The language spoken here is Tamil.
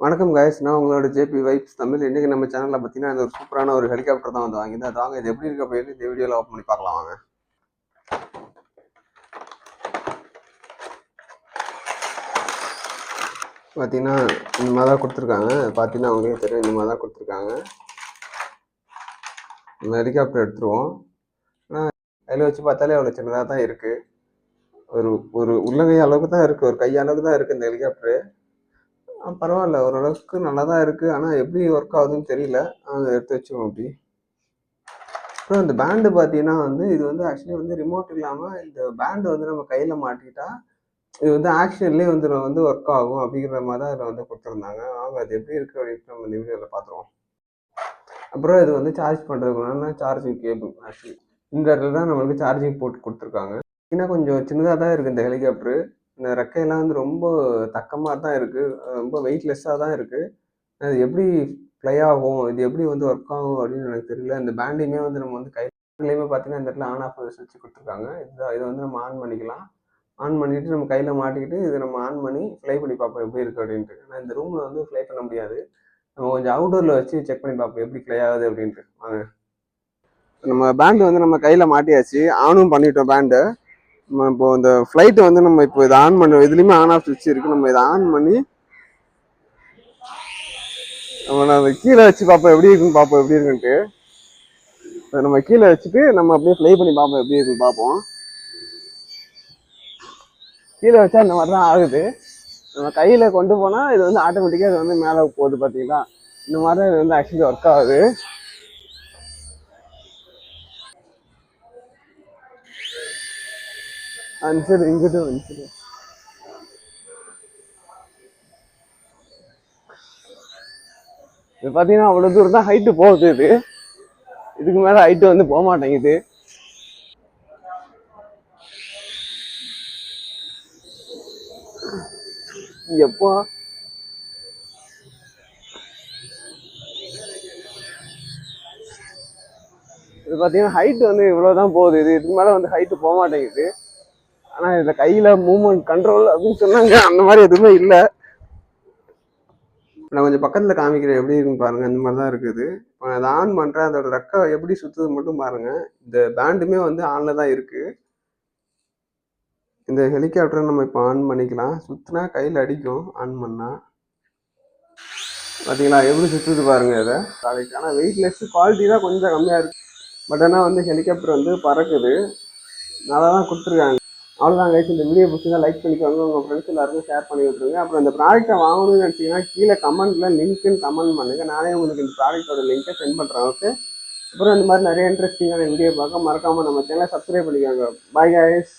வணக்கம் காய்ஸ், நான் உங்களோட ஜேபி வைப்ஸ் தமிழ். இன்றைக்கி நம்ம சேனலில் பார்த்தீங்கன்னா இந்த ஒரு சூப்பரான ஒரு ஹெலிகாப்டர் தான் வந்து வாங்கியிருந்தேன். அது வாங்க இது எப்படி இருக்க போயிட்டு இந்த வீடியோவில் ஓப்பன் பண்ணி பார்க்கலாம் வாங்க. பார்த்தீங்கன்னா இந்த மாதிரி தான் கொடுத்துருக்காங்க. பார்த்தீங்கன்னா அவங்களே தெரியும், இந்த மாதிரி தான் கொடுத்துருக்காங்க. இந்த ஹெலிகாப்டர் எடுத்துருவோம். ஆனால் கையில் வச்சு பார்த்தாலே அவ்வளோ சின்னதாக தான் இருக்குது. ஒரு ஒரு உள்ளங்கை அளவுக்கு தான் இருக்குது, ஒரு கை அளவுக்கு தான் இருக்குது இந்த ஹெலிகாப்டரு. பரவாயில்ல, ஓரளவுக்கு நல்லா தான் இருக்குது. ஆனால் எப்படி ஒர்க் ஆகுதுன்னு தெரியல. அதை எடுத்து வச்சுவோம் அப்படி. அப்புறம் இந்த பேண்டு பார்த்தீங்கன்னா வந்து இது வந்து ஆக்சுவலி வந்து ரிமோட் இல்லாமல் இந்த பேண்டு வந்து நம்ம கையில் மாட்டிக்கிட்டா இது வந்து ஆக்ஷன்லேயே வந்து ஒர்க் ஆகும் அப்படிங்கிற மாதிரி தான் இதில் வந்து கொடுத்துருந்தாங்க. அவங்க அது எப்படி இருக்குது அப்படின்ட்டு நம்ம இந்த வீடியோவில் பார்த்துருவோம். அப்புறம் இது வந்து சார்ஜ் பண்ணுறதுக்குனா சார்ஜிங் கேபிள் ஆக்சுவலி இந்த இடத்துல தான் நம்மளுக்கு சார்ஜிங் போட்டு கொடுத்துருக்காங்க. ஏன்னா கொஞ்சம் சின்னதாக தான் இருக்குது இந்த ஹெலிகாப்டரு. இந்த ரெக்கையெல்லாம் வந்து ரொம்ப தக்கமாக தான் இருக்குது, ரொம்ப வெயிட்லெஸ்ஸாக தான் இருக்குது. அது எப்படி ப்ளே ஆகும், இது எப்படி வந்து ஒர்க் ஆகும் அப்படின்னு எனக்கு தெரியல. இந்த பேண்டையுமே வந்து நம்ம வந்து கையிலையுமே பார்த்தீங்கன்னா இந்த இடத்துல ஆன் ஆஃப் வச்சு கொடுத்துருக்காங்க. இதை வந்து நம்ம ஆன் பண்ணிக்கலாம். ஆன் பண்ணிவிட்டு நம்ம கையில் மாட்டிக்கிட்டு இதை நம்ம ஆன் பண்ணி ஃப்ளை பண்ணி பார்ப்போம் எப்படி இருக்குது அப்படின்ட்டு. ஆனால் இந்த ரூமில் வந்து ஃப்ளை பண்ண முடியாது. நம்ம கொஞ்சம் அவுட்டோரில் வச்சு செக் பண்ணி பார்ப்போம் எப்படி ஃப்ளை ஆகுது அப்படின்ட்டு. வாங்க. நம்ம பேண்டு வந்து நம்ம கையில் மாட்டியாச்சு, ஆனும் பண்ணிட்டோம் பேண்டை. நம்ம இப்போ இந்த ஃப்ளைட்டு வந்து நம்ம இப்போ இதை ஆன் பண்ணுவோம். இதுலேயுமே ஆன் ஆஃப் சுவிட்ச் இருக்குது. நம்ம இதை ஆன் பண்ணி நம்ம கீழே வச்சு பார்ப்போம் எப்படி இருக்குன்னு பார்ப்போம் எப்படி இருக்குன்ட்டு. நம்ம கீழே வச்சுட்டு நம்ம அப்படியே ஃப்ளை பண்ணி பார்ப்போம் எப்படி இருக்குன்னு பார்ப்போம். கீழே வச்சா இந்த மாதிரி தான் ஆகுது. நம்ம கையில் கொண்டு போனால் இது வந்து ஆட்டோமேட்டிக்காக இது வந்து மேலே போகுது. பார்த்தீங்களா, இந்த மாதிரி தான் இது வந்து ஆக்சுவலி ஒர்க் ஆகுது. சரி, இங்கிட்டு வந்துச்சு. இது பார்த்தீங்கன்னா அவ்வளோ தூரம் தான் ஹைட்டு போகுது. இதுக்கு மேலே ஹைட்டு வந்து போக மாட்டேங்குது. எப்போ இது பார்த்தீங்கன்னா ஹைட்டு வந்து இவ்வளோதான் போகுது. இதுக்கு மேலே வந்து ஹைட்டு போக மாட்டேங்குது. ஆனால் இதில் கையில் மூவ்மெண்ட் கண்ட்ரோல் அப்படின்னு சொன்னாங்க, அந்த மாதிரி எதுவுமே இல்லை. நான் கொஞ்சம் பக்கத்தில் காமிக்கிறேன் எப்படி இருக்குன்னு பாருங்கள். இந்த மாதிரி தான் இருக்குது. இப்போ நான் அதை ஆன் பண்ணுறேன், அதோட ரெக்கை எப்படி சுற்றுது மட்டும் பாருங்கள். இந்த பேண்டுமே வந்து ஆனில் தான் இருக்குது. இந்த ஹெலிகாப்டரை நம்ம இப்போ ஆன் பண்ணிக்கலாம். சுற்றினா கையில் அடிக்கும் ஆன் பண்ணால். பார்த்தீங்களா எப்படி சுற்றுது பாருங்கள் இதை. ஆனால் வெயிட்லெஸ் குவாலிட்டி தான் கொஞ்சம் கம்மியாக இருக்குது. பட் ஆனால் வந்து ஹெலிகாப்டர் வந்து பறக்குது, நல்லா தான் கொடுத்துருக்காங்க. அவ்வளோதான் கைஸ், இந்த வீடியோ பிடிச்சா லைக் பண்ணிக்கோங்க, உங்கள் ஃப்ரெண்ட்ஸ் எல்லாருக்கும் ஷேர் பண்ணி விட்ருங்க. அப்புறம் இந்த ப்ராடக்ட்டை வாங்கணும்னு நினச்சிங்கன்னா கீழே கமெண்ட்டில் லிங்க்குன்னு கமெண்ட் பண்ணுங்கள். நானே உங்களுக்கு இந்த ப்ராடக்ட்டோட லிங்க்கை சென்ட் பண்ணுறேன். ஓகே. அப்புறம் இந்த மாதிரி நிறைய இன்ட்ரெஸ்டிங்கான வீடியோ பார்க்க மறக்காமல் நம்ம சேனலை சப்ஸ்கிரைப் பண்ணிக்கோங்க. Bye guys.